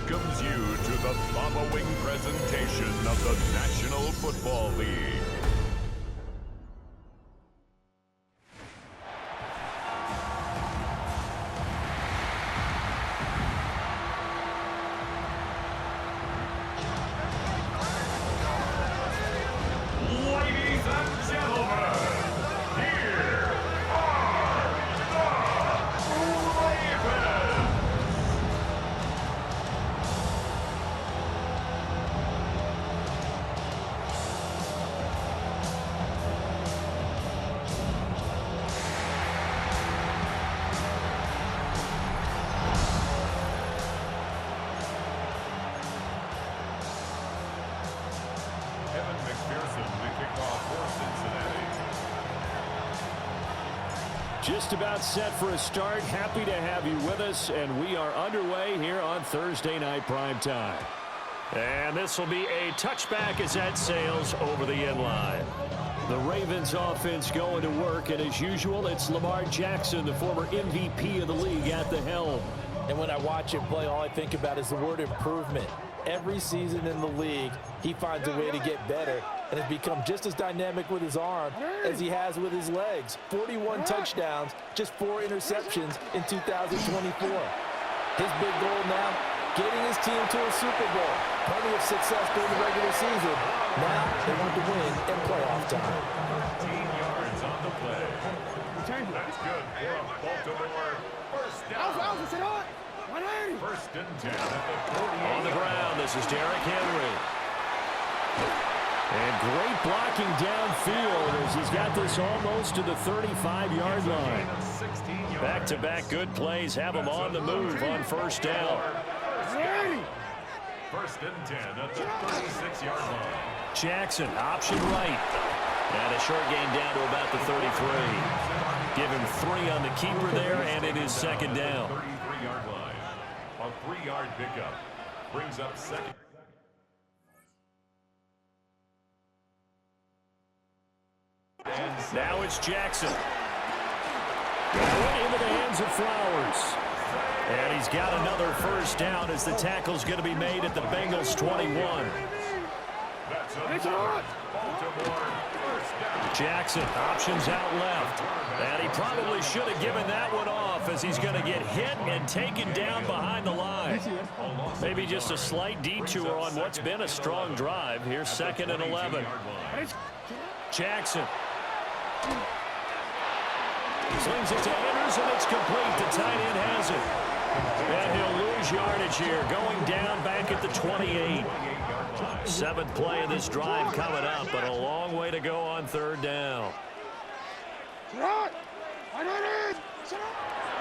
welcomes you to the following presentation of the National Football League. Ladies and gentlemen, here are the Ravens. Kevin McPherson to kick off for Cincinnati. Just about set for a start. Happy to have you with us, and we are underway here on Thursday Night Primetime. And this will be a touchback as that sails over the end line. The Ravens offense going to work, and as usual, it's Lamar Jackson, the former MVP of the league, at the helm. And when I watch him play, all I think about is the word improvement. Every season in the league, he finds a way to get better and has become just as dynamic with his arm as he has with his legs. 41 touchdowns, just 4 interceptions in 2024. His big goal now, getting his team to a Super Bowl. Plenty of success during the regular season. Now they want to win in playoff time. 15 yards on the play. That's good for Baltimore. First down. First and 10 at the 48. On the ground, this is Derrick Henry. And great blocking downfield as he's got this almost to the 35-yard line. Back-to-back good plays have him on the move on first down. First and 10 at the 36-yard line. Jackson, option right. And a short gain down to about the 33. Give him 3 on the keeper there, and it is second down. 33-yard line. A 3-yard pickup brings up second. Now it's Jackson. Into the hands of Flowers. And he's got another first down as the tackle's going to be made at the Bengals 21. That's a Baltimore first down. Jackson, options out left. And he probably should have given that one off as he's going to get hit and taken down behind the line. Maybe just a slight detour on what's been a strong drive. Here's second and 11. Jackson. Slings it to Anders, and it's complete. The tight end has it. And he'll lose yardage here, going down back at the 28. 7th play of this drive coming up, but a long way to go on third down.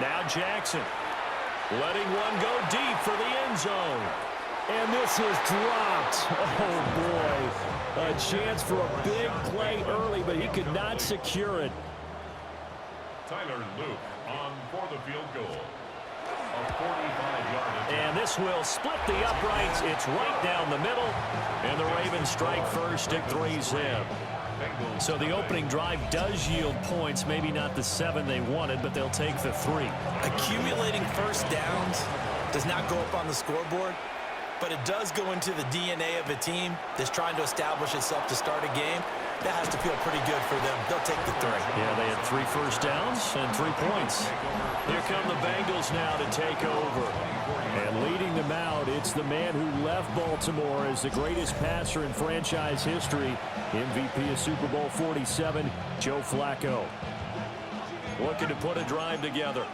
Now Jackson, letting one go deep for the end zone. And this is dropped. Oh, boy. A chance for a big play early, but he could not secure it. Tyler Luke on for the field goal. A 45-yard. And this will split the uprights. It's right down the middle. And the Ravens strike first at 3-zip. So the opening drive does yield points. Maybe not the 7 they wanted, but they'll take the 3. Accumulating first downs does not go up on the scoreboard, but it does go into the DNA of a team that's trying to establish itself to start a game. That has to feel pretty good for them. They'll take the 3. Yeah, they had 3 first downs and 3 points. Here come the Bengals now to take over. And leading them out, it's the man who left Baltimore as the greatest passer in franchise history, MVP of Super Bowl 47, Joe Flacco. Looking to put a drive together.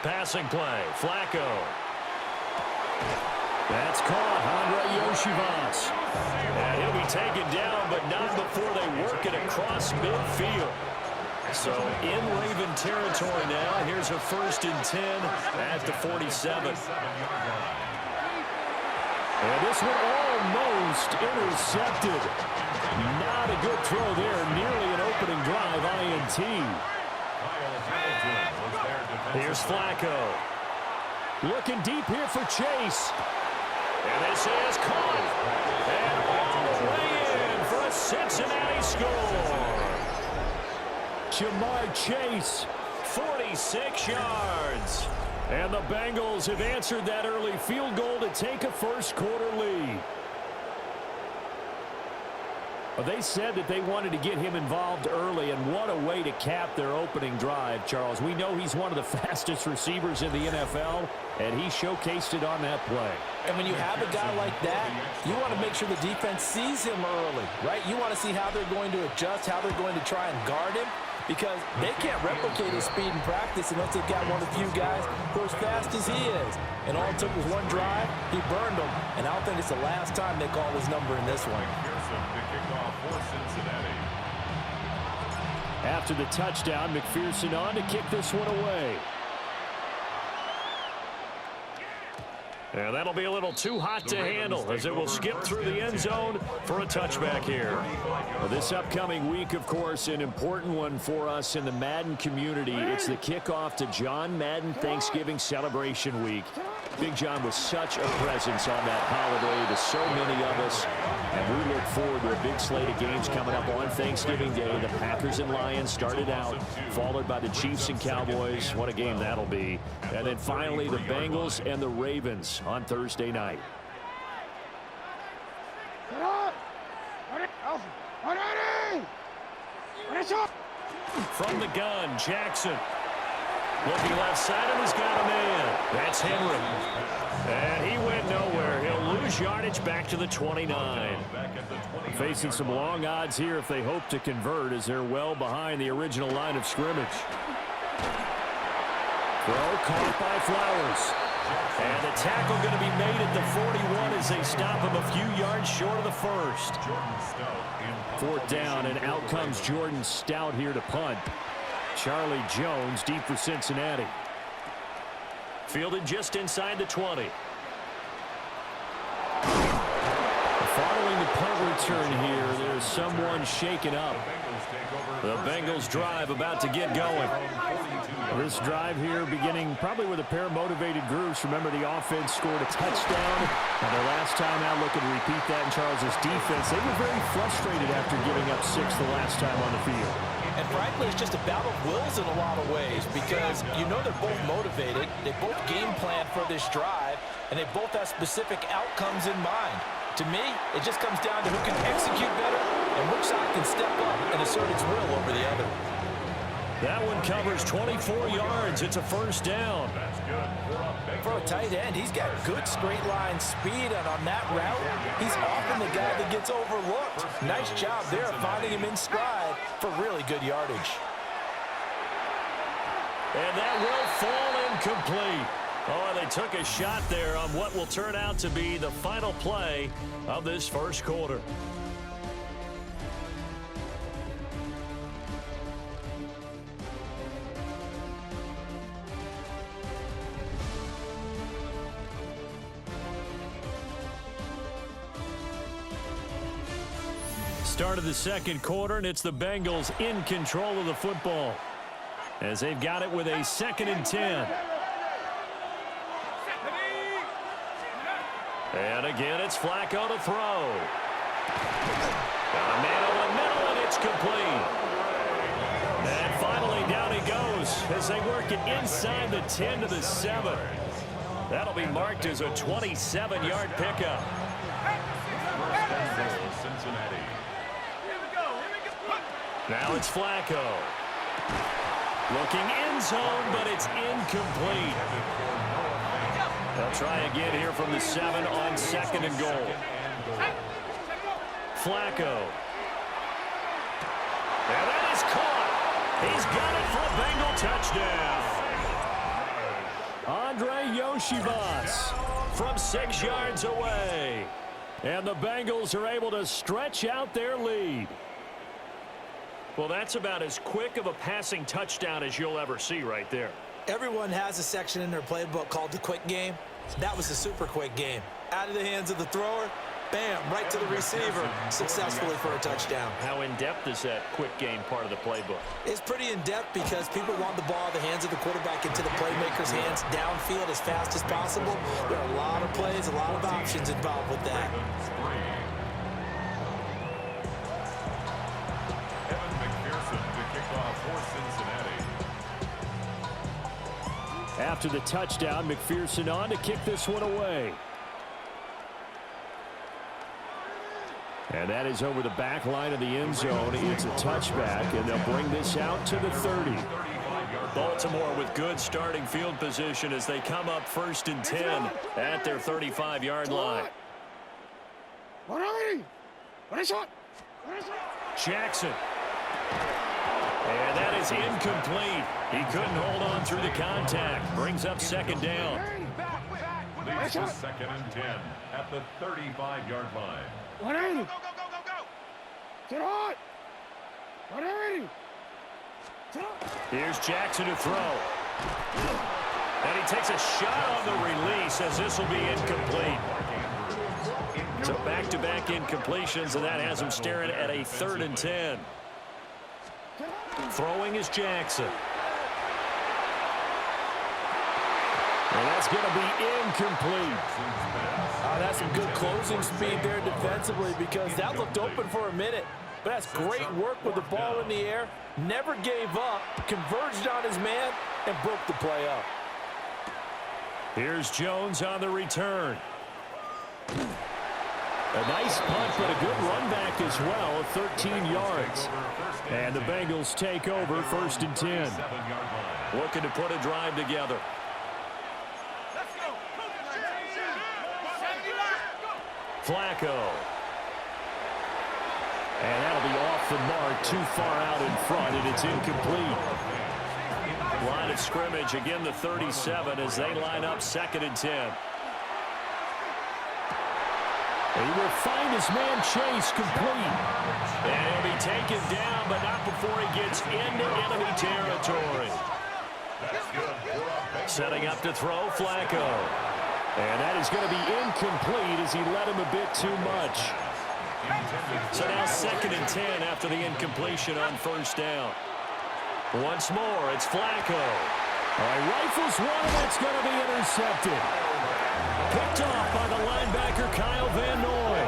Passing play, Flacco. That's caught, Andre Yoshivas. And he'll be taken down, but not before they work it across midfield. So in Raven territory now. Here's a first and 10 at the 47. And this one almost intercepted. Not a good throw there. Nearly an opening drive INT. Here's Flacco. Looking deep here for Chase. And this is caught. And all the way in for a Cincinnati score. Jamar Chase, 46 yards. And the Bengals have answered that early field goal to take a first-quarter lead. Well, they said that they wanted to get him involved early, and what a way to cap their opening drive, Charles. We know he's one of the fastest receivers in the NFL, and he showcased it on that play. And when you have a guy like that, you want to make sure the defense sees him early, right? You want to see how they're going to adjust, how they're going to try and guard him, because they can't replicate his speed in practice unless they've got one of the few guys who are as fast as he is. And all it took was one drive. He burned them, and I don't think it's the last time they call his number in this one. After the touchdown, McPherson on to kick this one away. And that'll be a little too hot to handle as it will skip through the end zone for a touchback here. Well, this upcoming week, of course, an important one for us in the Madden community. It's the kickoff to John Madden Thanksgiving Celebration Week. Big John was such a presence on that holiday to so many of us. And we look forward to a big slate of games coming up on Thanksgiving Day. The Packers and Lions started out, followed by the Chiefs and Cowboys. What a game that'll be. And then finally the Bengals and the Ravens on Thursday night. From the gun, Jackson. Looking left side, and he's got a man. That's Henry. And he went nowhere. He'll lose yardage back to the 29. Facing some long odds here if they hope to convert, as they're well behind the original line of scrimmage. Throw caught by Flowers. And the tackle going to be made at the 41 as they stop him a few yards short of the first. Fourth down, and out comes Jordan Stout here to punt. Charlie Jones deep for Cincinnati. Fielded just inside the 20. Following the punt return here, there's someone shaken up. The Bengals drive about to get going. This drive here beginning probably with a pair of motivated groups. Remember, the offense scored a touchdown. And their last time out, looking to repeat that in Charles's defense. They were very frustrated after giving up 6 the last time on the field. And frankly, it's just a battle of wills in a lot of ways, because you know they're both motivated. They both game plan for this drive, and they both have specific outcomes in mind. To me, it just comes down to who can execute better and which side can step up and assert its will over the other. That one covers 24 yards. It's a first down. For a tight end, he's got good straight line speed, and on that route, he's often the guy that gets overlooked. Nice job there of finding him in stride for really good yardage. And that will fall incomplete. Oh, they took a shot there on what will turn out to be the final play of this first quarter. Start of the second quarter, and it's the Bengals in control of the football as they've got it with a 2nd and 10. And again, it's Flacco to throw. Got a man over the middle, and it's complete. And finally, down he goes as they work it inside the 10 to the 7. That'll be marked as a 27-yard pickup. Now it's Flacco. Looking end zone, but it's incomplete. They'll try again here from the 7 on 2nd and goal. Flacco. And that is caught. He's got it for a Bengal touchdown. Andre Yoshivas from 6 yards away. And the Bengals are able to stretch out their lead. Well, that's about as quick of a passing touchdown as you'll ever see right there. Everyone has a section in their playbook called the quick game. That was the super quick game. Out of the hands of the thrower, bam, right to the receiver, successfully for a touchdown. How in-depth is that quick game part of the playbook? It's pretty in-depth because people want the ball in the hands of the quarterback into the playmaker's hands downfield as fast as possible. There are a lot of plays, a lot of options involved with that. After the touchdown, McPherson on to kick this one away. And that is over the back line of the end zone. It's a touchback, and they'll bring this out to the 30. Baltimore with good starting field position as they come up 1st and 10 at their 35-yard line. Jackson. And that is incomplete. He couldn't hold on through the contact. Brings up 2nd down. Leads to 2nd and 10 at the 35-yard line. 180. Get on. 180. Here's Jackson to throw. And he takes a shot on the release as this will be incomplete. So back-to-back incompletions, and that has him staring at a 3rd and 10. Throwing is Jackson. And that's going to be incomplete. That's some good closing speed there defensively because that looked open for a minute. But that's great work with the ball in the air. Never gave up, converged on his man, and broke the play up. Here's Jones on the return. A nice punt, but a good run back as well, 13 yards. And the Bengals take over 1st and 10. Looking to put a drive together. Flacco. And that'll be off the mark, too far out in front, and it's incomplete. Line of scrimmage, again the 37 as they line up 2nd and 10. He will find his man Chase complete. And he'll be taken down, but not before he gets into enemy territory. Setting up to throw, Flacco. And that is going to be incomplete as he led him a bit too much. So now 2nd and 10 after the incompletion on 1st down. Once more, it's Flacco. All right, rifles one, and that's going to be intercepted. Picked off by the linebacker, Kyle Van Noy.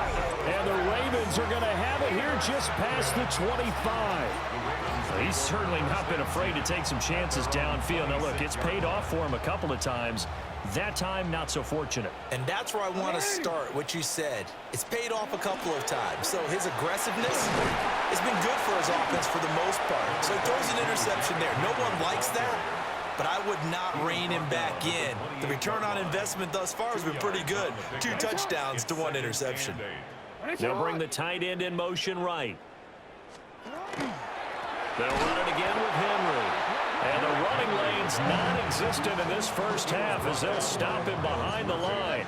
And the Ravens are going to have it here just past the 25. He's certainly not been afraid to take some chances downfield. Now, look, it's paid off for him a couple of times. That time, not so fortunate. And that's where I want to start, what you said. It's paid off a couple of times. So his aggressiveness has been good for his offense for the most part. So he throws an interception there. No one likes that, but I would not rein him back in. The return on investment thus far has been pretty good. 2 touchdowns to 1 interception. They'll bring the tight end in motion right. They'll run it again with Henry. And the running lane's non-existent in this first half as they'll stop him behind the line.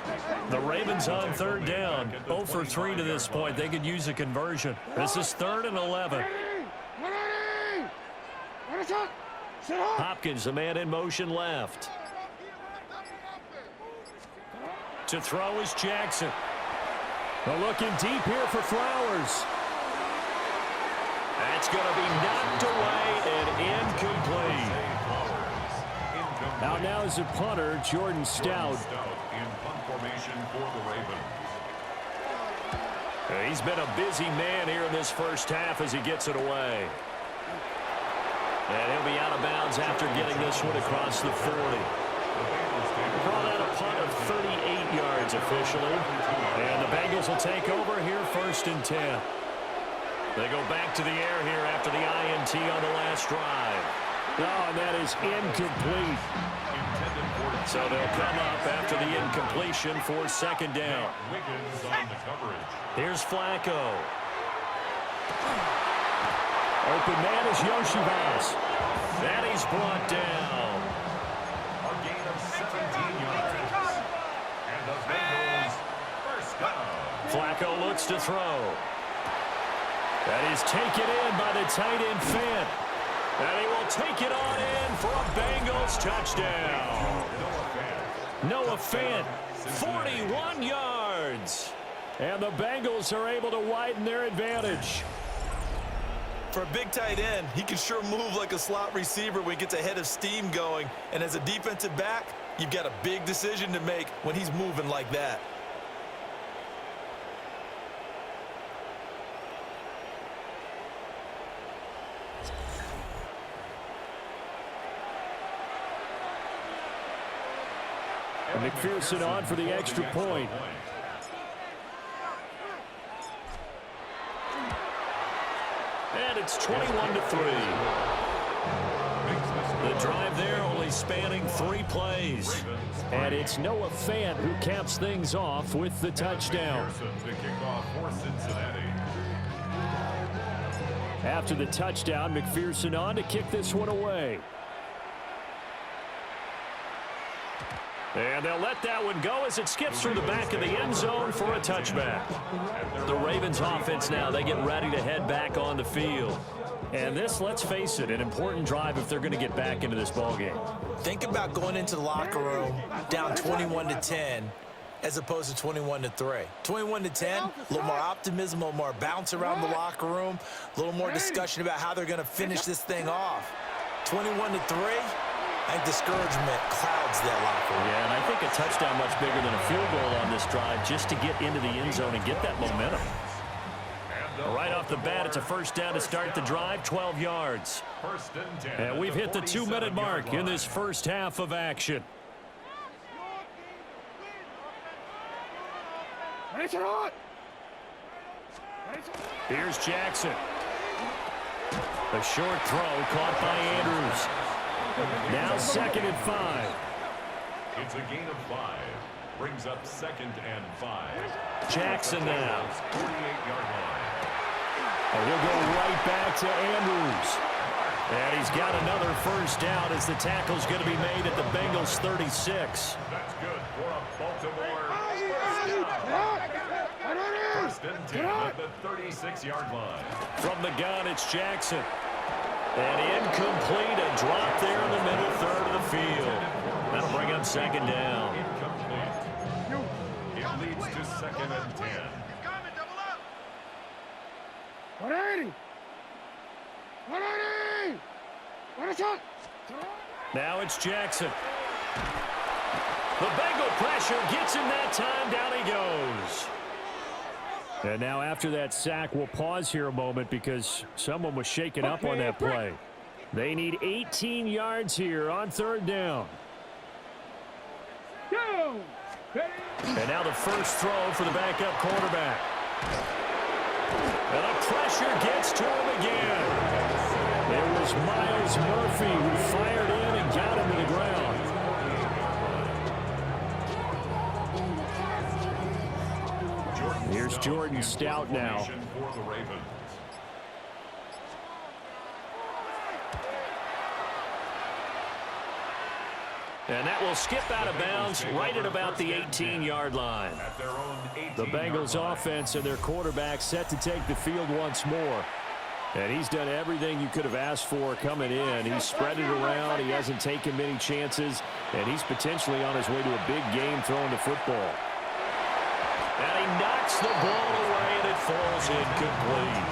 The Ravens on 3rd down. 0 for 3 to this point. They could use a conversion. This is 3rd and 11. Hopkins, the man in motion left. To throw is Jackson. They're looking deep here for Flowers. That's going to be knocked away and incomplete. Out now is the punter, Jordan Stout. In punt formation for the Ravens. He's been a busy man here in this first half as he gets it away. And he'll be out of bounds after getting this one across the 40. Call that a punt of 38 yards officially. And the Bengals will take over here 1st and 10. They go back to the air here after the INT on the last drive. Oh, and that is incomplete. So they'll come up after the incompletion for 2nd down. Wiggins on the coverage. Here's Flacco. Open man is Yoshivas. And he's brought down. A gain of 17 yards. And the Bengals first down. Flacco looks to throw. That is taken in by the tight end Fant. And he will take it on in for a Bengals touchdown. Noah Fant, 41 yards. And the Bengals are able to widen their advantage. For a big tight end, he can sure move like a slot receiver when he gets a head of steam going. And as a defensive back, you've got a big decision to make when he's moving like that. And McPherson on for the extra point. And it's 21-3. The drive there only spanning 3 plays. And it's Noah Fant who caps things off with the touchdown. After the touchdown, McPherson on to kick this one away. And they'll let that one go as it skips through the back of the end zone for a touchback. The Ravens offense now, they get ready to head back on the field. And this, let's face it, an important drive if they're going to get back into this ballgame. Think about going into the locker room down 21-10 as opposed to 21-3. 21-10, a little more optimism, a little more bounce around the locker room, a little more discussion about how they're going to finish this thing off. 21-3, I think discouragement clouds that locker room. Yeah, and I think a touchdown much bigger than a field goal on this drive just to get into the end zone and get that momentum. Right off the bat, it's a first down to start the drive, 12 yards. And we've hit the 2-minute mark in this first half of action. Here's Jackson. A short throw caught by Andrews. Now 2nd and 5. It's a gain of 5. Brings up 2nd and 5. Jackson now. 48-yard line. And he'll go right back to Andrews. And he's got another first down as the tackle's going to be made at the Bengals 36. That's good for a Baltimore first and 10 at the 36-yard line. From the gun, it's Jackson. And incomplete, a drop there in the middle third of the field. That'll bring up 2nd down. Incomplete. It leads to 2nd and 10. 180! 180! What a shot! Now it's Jackson. The Bengal pressure gets him that time. Down he goes. And now after that sack, we'll pause here a moment because someone was shaken up on that play. They need 18 yards here on 3rd down. And now the first throw for the backup quarterback. And the pressure gets to him again. It was Miles Murphy who fired in and got him to the ground. Here's Jordan Stout now. For the Ravens. And that will skip out of bounds right at about the 18-yard line. The Bengals offense and their quarterback set to take the field once more. And he's done everything you could have asked for coming in. He's spread it around. He hasn't taken many chances. And he's potentially on his way to a big game throwing the football. And he knocks the ball away, and it falls incomplete.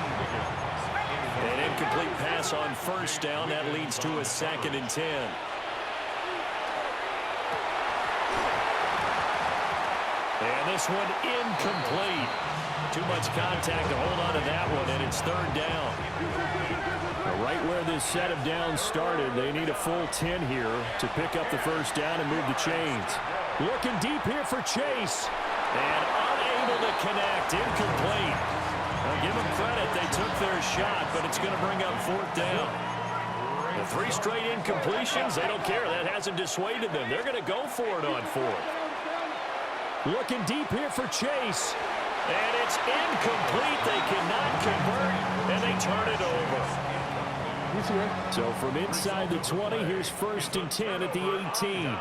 An incomplete pass on first down. That leads to a 2nd and 10. And this one incomplete. Too much contact to hold on to that one, and it's 3rd down. Right where this set of downs started, they need a full 10 here to pick up the first down and move the chains. Looking deep here for Chase. And unable to connect. Incomplete. Well, give them credit. They took their shot, but it's going to bring up 4th down. The 3 straight incompletions, they don't care. That hasn't dissuaded them. They're going to go for it on 4th. Looking deep here for Chase. And it's incomplete. They cannot convert, and they turn it over. So from inside the 20, here's 1st and 10 at the 18.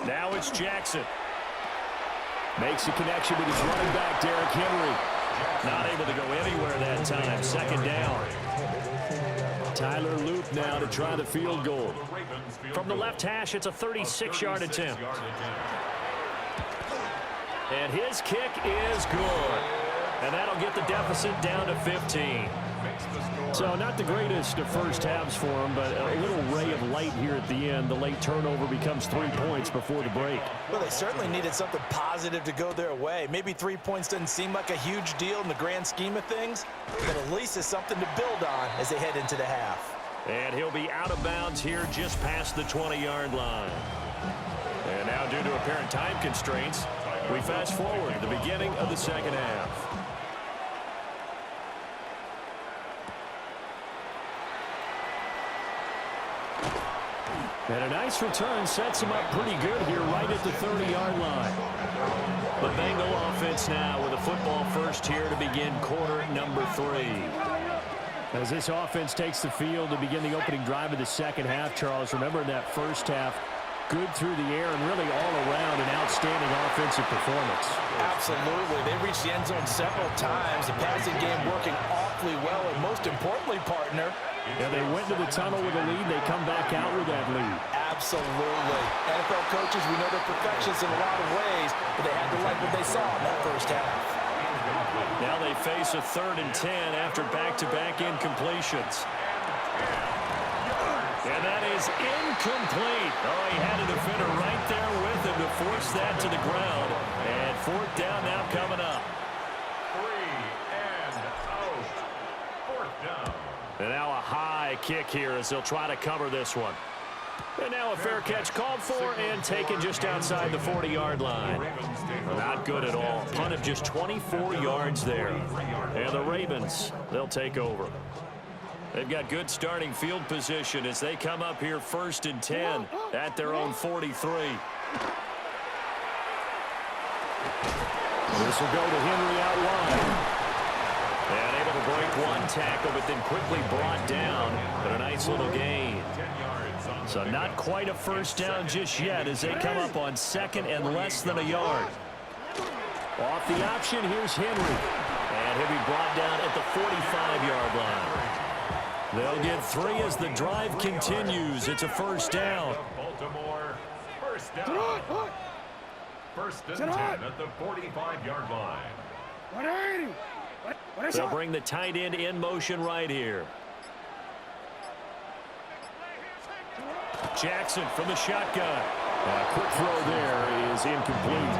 Now it's Jackson. Makes a connection with his running back, Derrick Henry. Not able to go anywhere that time. 2nd down. Tyler Loop now to try the field goal. From the left hash, it's a 36-yard attempt. And his kick is good. And that'll get the deficit down to 15. So not the greatest of first halves for him, but a little ray of light here at the end. The late turnover becomes 3 points before the break. Well, they certainly needed something positive to go their way. Maybe 3 points doesn't seem like a huge deal in the grand scheme of things, but at least it's something to build on as they head into the half. And he'll be out of bounds here just past the 20-yard line. And now, due to apparent time constraints, we fast forward to the beginning of the second half. And a nice return sets him up pretty good here right at the 30-yard line. The Bengal offense now with a football first here to begin quarter number 3. As this offense takes the field to begin the opening drive of the second half, Charles, remember in that first half, good through the air and really all around an outstanding offensive performance. Absolutely. They reached the end zone several times. The passing game working awfully well, and most importantly, partner, yeah, they went to the tunnel with a lead. They come back out with that lead. Absolutely. NFL coaches, we know they're perfectionists in a lot of ways, but they had to like what they saw in that first half. Now they face a 3rd and 10 after back-to-back incompletions. And that is incomplete. Oh, he had a defender right there with him to force that to the ground. And 4th down now coming up. 3 and out. 4th down. And now a high kick here as they'll try to cover this one. And now a fair catch called for and taken just outside the 40-yard line. Not good at all. Punt of just 24 yards there. And the Ravens, they'll take over. They've got good starting field position as they come up here 1st and 10 at their own 43. This will go to Henry out wide. And able to break one tackle, but then quickly brought down. But a nice little gain. So not quite a first down just yet as they come up on 2nd and less than a yard. Off the option, here's Henry. And he'll be brought down at the 45-yard line. They'll get 3 as the drive continues. It's a first down. Baltimore, first down. 1st and 10 at the 45-yard line. 180. They'll bring the tight end in motion right here. Jackson from the shotgun. A quick throw there is incomplete.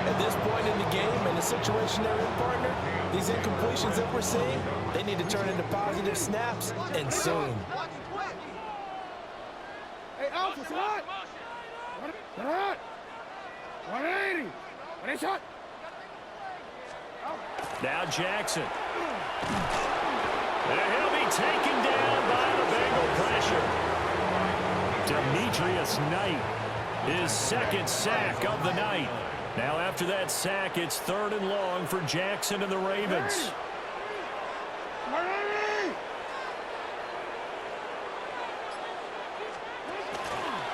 At this point in the game and the situation they're in, partner, these incompletions that we're seeing, they need to turn into positive snaps, and soon. Hey, Alpha, it's hot. 180. What is hot? Now Jackson. And he'll be taken down by the Bengal pressure. Demetrius Knight, his 2nd sack of the night. Now after that sack, it's 3rd and long for Jackson and the Ravens.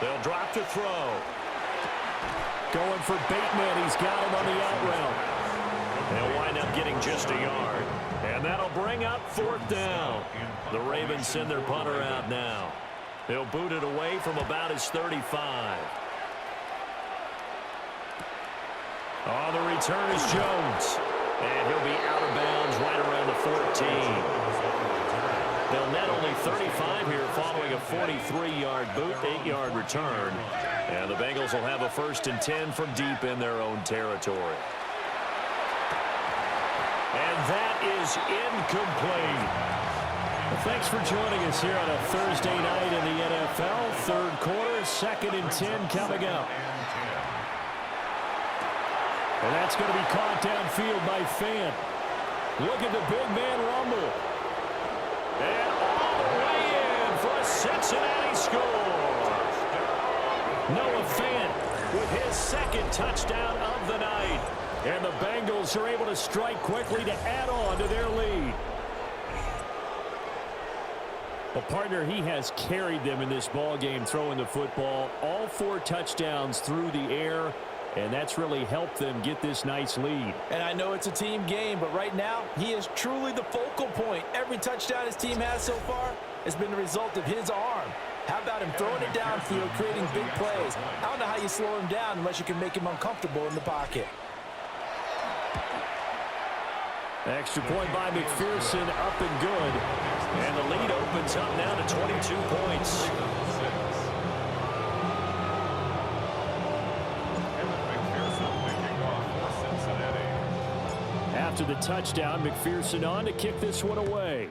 They'll drop the throw. Going for Bateman. He's got him on the out route. They'll wind up getting just a yard. And that'll bring up 4th down. The Ravens send their punter out now. They'll boot it away from about his 35. On the return is Jones. And he'll be out of bounds right around the 14. They'll net only 35 here following a 43-yard boot, 8-yard return. And the Bengals will have a 1st and 10 from deep in their own territory. And that is incomplete. Well, thanks for joining us here on a Thursday night in the NFL. 3rd quarter, 2nd and 10 coming up. And that's going to be caught downfield by Fant. Look at the big man rumble. And all the way in for a Cincinnati score. Noah Fant with his 2nd touchdown of the night. And the Bengals are able to strike quickly to add on to their lead. Well, partner, he has carried them in this ball game throwing the football. All 4 touchdowns through the air, and that's really helped them get this nice lead. And I know it's a team game, but right now, he is truly the focal point. Every touchdown his team has so far has been the result of his arm. How about him throwing it downfield, creating big plays? I don't know how you slow him down unless you can make him uncomfortable in the pocket. Extra point by McPherson, up and good. And the lead opens up now to 22 points. After the touchdown, McPherson on to kick this one away.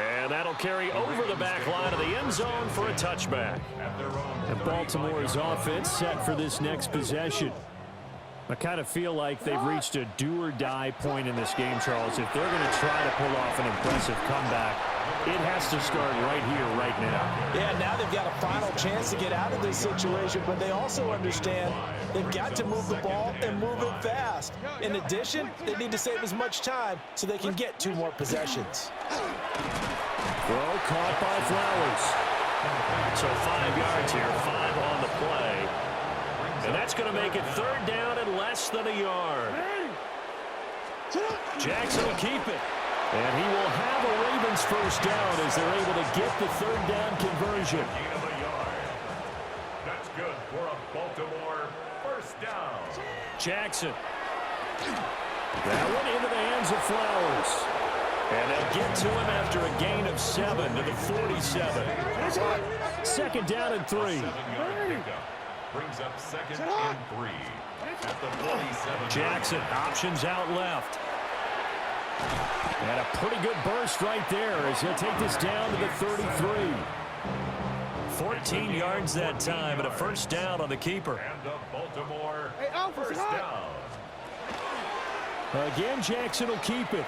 And that'll carry over the back line of the end zone for a touchback. And Baltimore's offense set for this next possession. I kind of feel like they've reached a do-or-die point in this game, Charles. If they're going to try to pull off an impressive comeback, it has to start right here, right now. Yeah, now they've got a final chance to get out of this situation, but they also understand they've got to move the ball and move it fast. In addition, they need to save as much time so they can get 2 more possessions. Throw caught by Flowers. So 5 yards here, 5 on the play. And that's going to make it 3rd down and less than a yard. Jackson will keep it. And he will have a Ravens first down as they're able to get the 3rd down conversion. That's good for a Baltimore first down. Jackson. That one into the hands of Flowers. And they'll get to him after a gain of 7 to the 47. 2nd down and 3. Brings up 2nd and 3 at the 47. Jackson options out left. And a pretty good burst right there as he'll take this down to the 33. 14 yards that time and a first down on the keeper. And a Baltimore first down. Again, Jackson will keep it.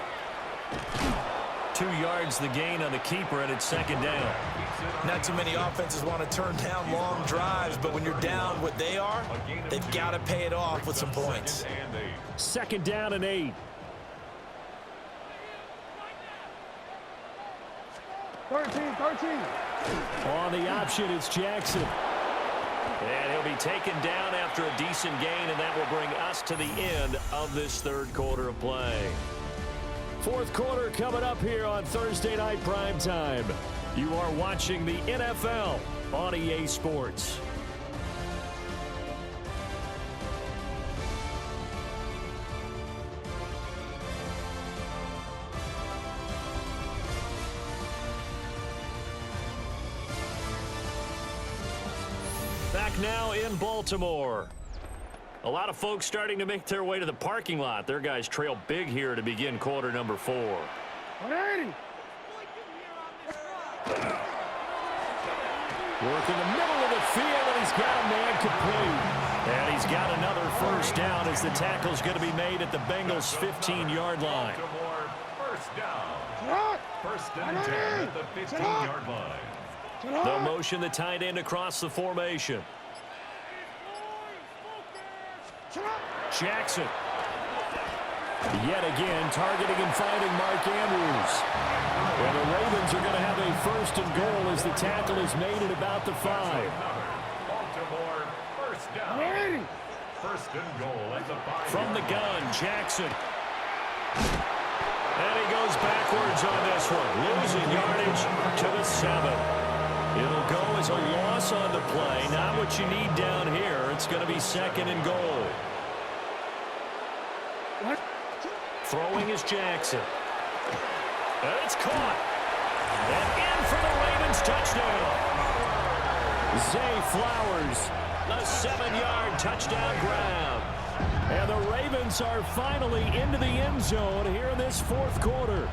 2 yards the gain on the keeper, and it's 2nd down. Not too many offenses want to turn down long drives, but when you're down what they are, they've got to pay it off with some points. 2nd down and 8. 13. On the option, it's Jackson. And he'll be taken down after a decent gain, and that will bring us to the end of this 3rd quarter of play. 4th quarter coming up here on Thursday Night Primetime. You are watching the NFL on EA Sports. Back now in Baltimore. A lot of folks starting to make their way to the parking lot. Their guys trail big here to begin quarter number 4. 180. Work in the middle of the field, and he's got a man complete. And he's got another first down as the tackle's going to be made at the Bengals' 15-yard line. Baltimore first down. 1st and 10 at the 15-yard line. The motion, the tight end across the formation. Jackson. Yet again, targeting and finding Mark Andrews. And the Ravens are going to have a 1st and goal as the tackle is made at about the 5. Baltimore first down. 180. 1st and goal at the 5. From the gun, Jackson. And he goes backwards on this one, losing yardage to the 7. It'll go as a loss on the play. Not what you need down here. It's going to be 2nd and goal. What? Throwing is Jackson. And it's caught. And in for the Ravens touchdown. Zay Flowers, a 7-yard touchdown grab. And the Ravens are finally into the end zone here in this 4th quarter.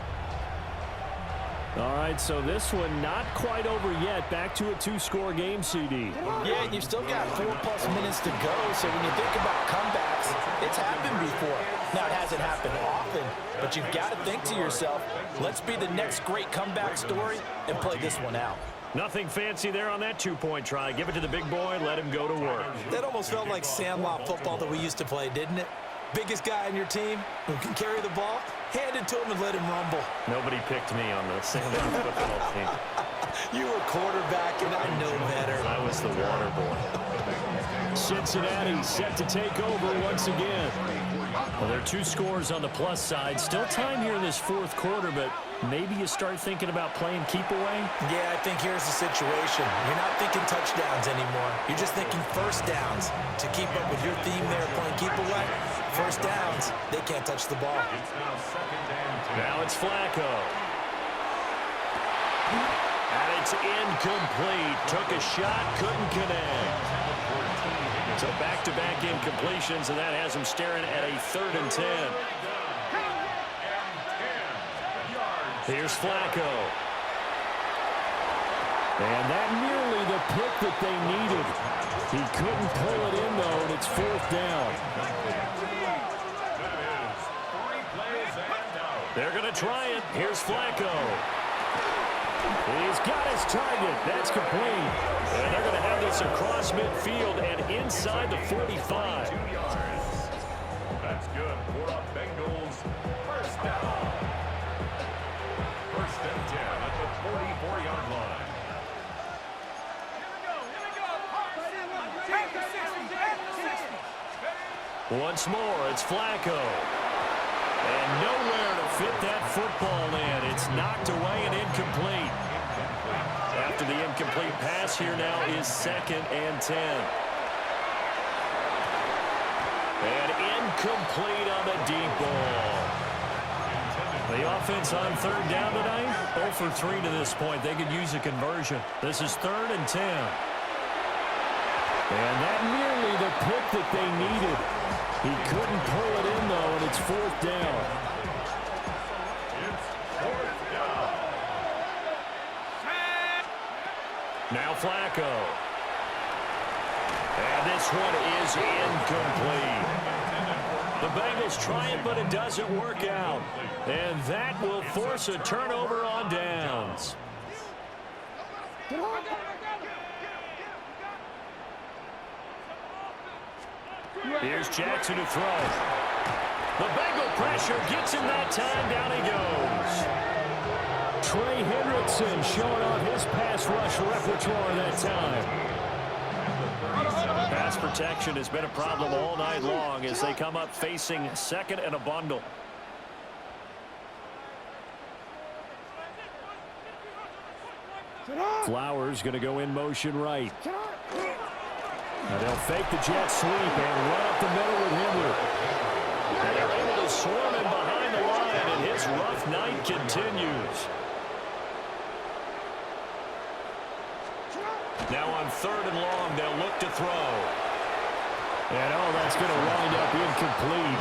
All right, so this one not quite over yet. Back to a 2-score game, CD. Yeah, you've still got 4+ minutes to go, so when you think about comebacks, it's happened before. Now, it hasn't happened often, but you've got to think to yourself, let's be the next great comeback story and play this one out. Nothing fancy there on that 2-point try. Give it to the big boy, let him go to work. That almost felt like sandlot football that we used to play, didn't it? Biggest guy on your team who can carry the ball, hand it to him and let him rumble. Nobody picked me on the sandlot football team. You were quarterback, and I know better. I was the water boy. Cincinnati set to take over once again. Well, there are 2 scores on the plus side. Still time here in this 4th quarter, but maybe you start thinking about playing keep away? Yeah, I think here's the situation. You're not thinking touchdowns anymore. You're just thinking first downs. To keep up with your theme there, playing keep away, first downs, they can't touch the ball. It's now 2nd and 10. Now it's Flacco. And it's incomplete. Took a shot, couldn't connect. So back-to-back incompletions, and that has him staring at a 3rd and 10. Here's Flacco. And that nearly the pick that they needed. He couldn't pull it in, though, and it's 4th down. They're going to try it. Here's Flacco. He's got his target. That's complete. And they're going to have this across midfield and inside the 45. 2 yards. That's good for the Bengals. First down. First and 10 at the 44-yard line. Once more, it's Flacco. And nowhere to fit that football in. It's knocked away and incomplete. After the incomplete pass, here now is 2nd and 10. And incomplete on the deep ball. The offense on 3rd down tonight, 0 for 3 to this point. They could use a conversion. This is 3rd and 10. And that nearly the pick that they needed. He couldn't pull it in, though, and it's 4th down. It's 4th down. Now Flacco. And this one is incomplete. The Bengals try it, but it doesn't work out. And that will force a turnover on downs. Here's Jackson to throw. The Bengal pressure gets him that time. Down he goes. Trey Hendrickson showing off his pass rush repertoire that time. Pass protection has been a problem all night long as they come up facing 2nd and a bundle. Flowers going to go in motion right. Now they'll fake the jet sweep and run up the middle with Henry. And they're able to swarm him behind the line, and his rough night continues. Now on 3rd and long, they'll look to throw. And, oh, that's going to wind up incomplete.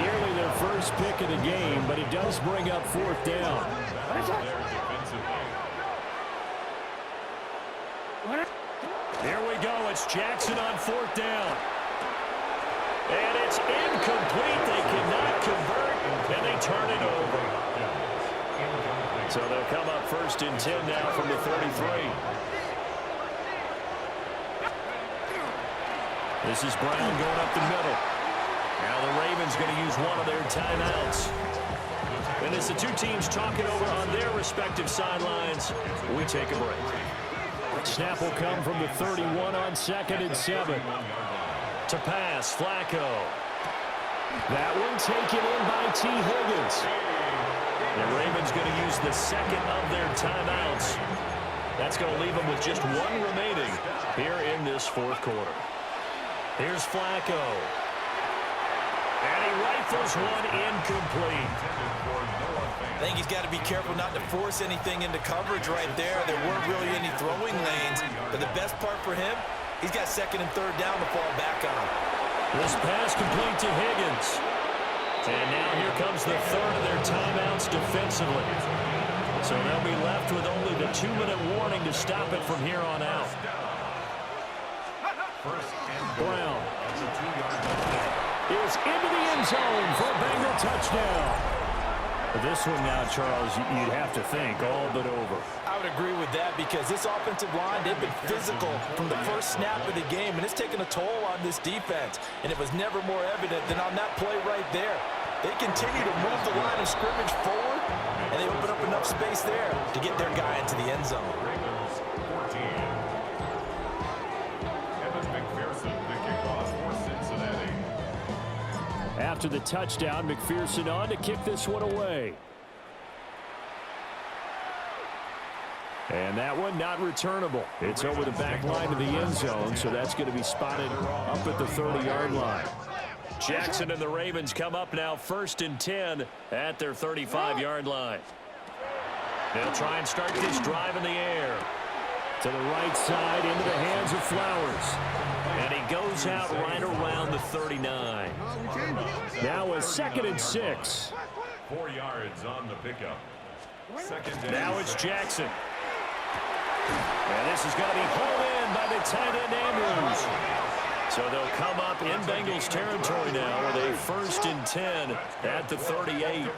Nearly their first pick of the game, but it does bring up 4th down. Here we go. It's Jackson on 4th down. And it's incomplete. They cannot convert, and they turn it over. So they'll come up 1st and 10 now from the 33. This is Brown going up the middle. Now the Ravens going to use one of their timeouts. And as the two teams talk it over on their respective sidelines, we take a break. Snap will come from the 31 on 2nd and 7. To pass, Flacco. That one taken in by T. Higgins. The Ravens going to use the 2nd of their timeouts. That's going to leave them with just 1 remaining here in this 4th quarter. Here's Flacco. And he rifles one incomplete. I think he's got to be careful not to force anything into coverage right there. There weren't really any throwing lanes. But the best part for him, he's got 2nd and 3rd down to fall back on. This pass complete to Higgins. And now here comes the 3rd of their timeouts defensively. So they'll be left with only the 2-minute warning to stop it from here on out. Brown is into the end zone for a Bengal touchdown. This one now, Charles, you'd have to think all but over. I would agree with that because this offensive line, they've been physical from the first snap of the game, and it's taken a toll on this defense. And it was never more evident than on that play right there. They continue to move the line of scrimmage forward, and they open up enough space there to get their guy into the end zone. After the touchdown, McPherson on to kick this one away. And that one not returnable. It's over the back line of the end zone, so that's going to be spotted up at the 30-yard line. Jackson and the Ravens come up now 1st and 10 at their 35-yard line. They'll try and start this drive in the air. To the right side, into the hands of Flowers. And he goes out right around the 39. Now a 2nd and 6. 4 yards on the pickup. 2nd down. Now it's Jackson. And this is going to be hauled in by the tight end Andrews. So they'll come up in Bengals territory now with a 1st and 10 at the 38.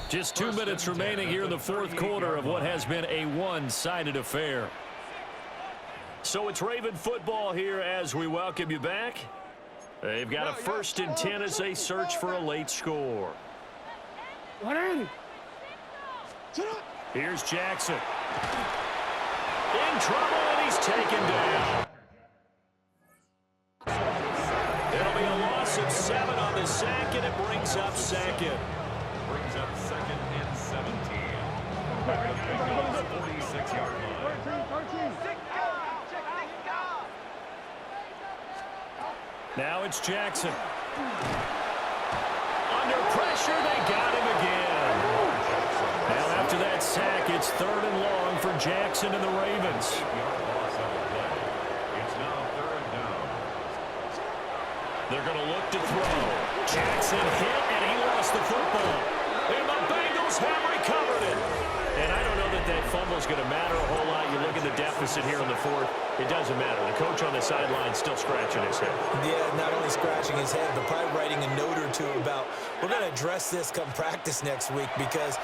Just 2 minutes remaining here in the 4th quarter of what has been a one-sided affair. So it's Raven football here as we welcome you back. They've got a 1st and 10 as they search for a late score. Here's Jackson. In trouble, and he's taken down. It'll be a loss of 7 on the sack, and it brings up 2nd. Brings up 2nd and 17. At the Bengals' 46-yard line. Now it's Jackson. Under pressure, they got him again. Now after that sack, it's 3rd and long for Jackson and the Ravens. It's now 3rd down. They're going to look to throw. Jackson hit, and he lost the football. And the Bengals have recovered it. And I don't know that fumble is going to matter a whole lot. You look at the deficit here in the 4th. It doesn't matter. The coach on the sideline still scratching his head. Yeah, not only scratching his head, but probably writing a note or two about, we're going to address this come practice next week because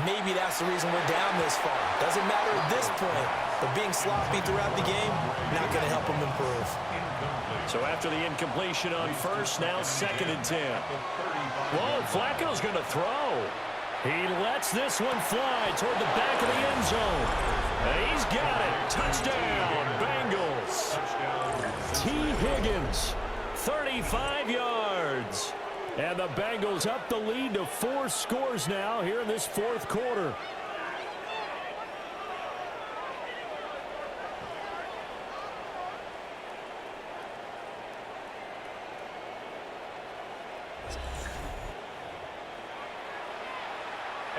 maybe that's the reason we're down this far. Doesn't matter at this point, but being sloppy throughout the game, not going to help him improve. So after the incompletion on 1st, now 2nd and 10. Whoa, Flacco's going to throw. He lets this one fly toward the back of the end zone. And he's got it. Touchdown, Bengals. T. Higgins, 35 yards. And the Bengals up the lead to 4 scores now here in this 4th quarter.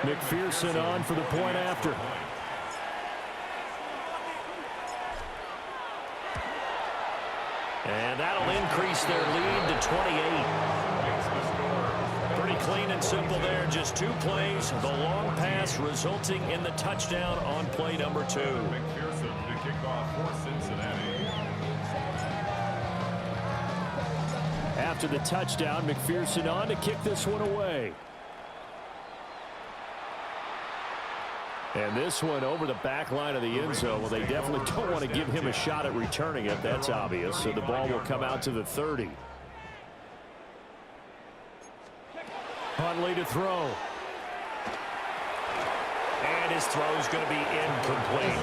McPherson on for the point after. And that'll increase their lead to 28. Pretty clean and simple there. Just 2 plays. The long pass resulting in the touchdown on play number 2. McPherson to kick off for Cincinnati. After the touchdown, McPherson on to kick this one away. And this one over the back line of the end zone. Well, they definitely don't want to give him a shot at returning it. That's obvious. So the ball will come out to the 30. Huntley to throw. And his throw's going to be incomplete.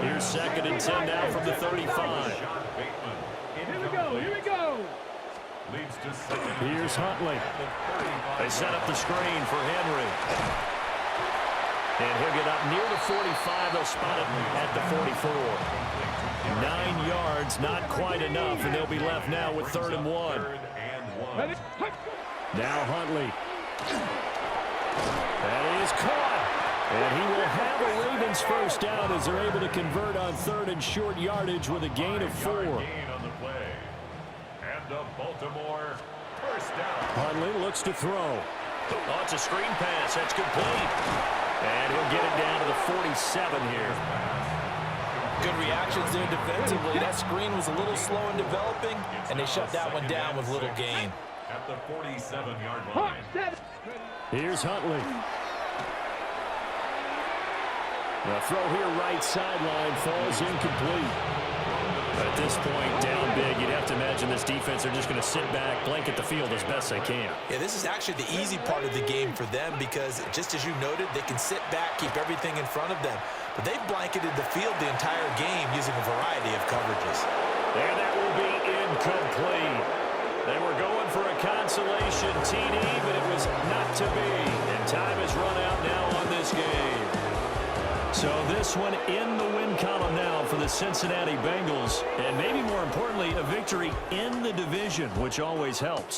Here's 2nd and 10 now from the 35. Here we go, here we go. Leads to 2nd. Here's Huntley. They set up the screen for Henry. And he'll get up near the 45. They'll spot him at the 44. 9 yards, not quite enough, and they'll be left now with 3rd and 1. Now Huntley. That is caught. And he will have a Ravens 1st down as they're able to convert on 3rd and short yardage with a gain of 4. Gain on the play. And the Baltimore 1st down. Huntley looks to throw. Oh, it's a screen pass. That's complete. And he'll get it down to the 47 here. Good reactions there defensively. That screen was a little slow in developing, and they shut that one down with little gain. At the 47-yard line. Here's Huntley. The throw here right sideline falls incomplete. But at this point, down big, you'd have to imagine this defense are just going to sit back, blanket the field as best they can. Yeah, this is actually the easy part of the game for them because, just as you noted, they can sit back, keep everything in front of them. But they've blanketed the field the entire game using a variety of coverages. And that will be incomplete. They were going for a consolation TD, but it was not to be. And time has run out now on this game. So this one in the win column now for the Cincinnati Bengals. And maybe more importantly, a victory in the division, which always helps.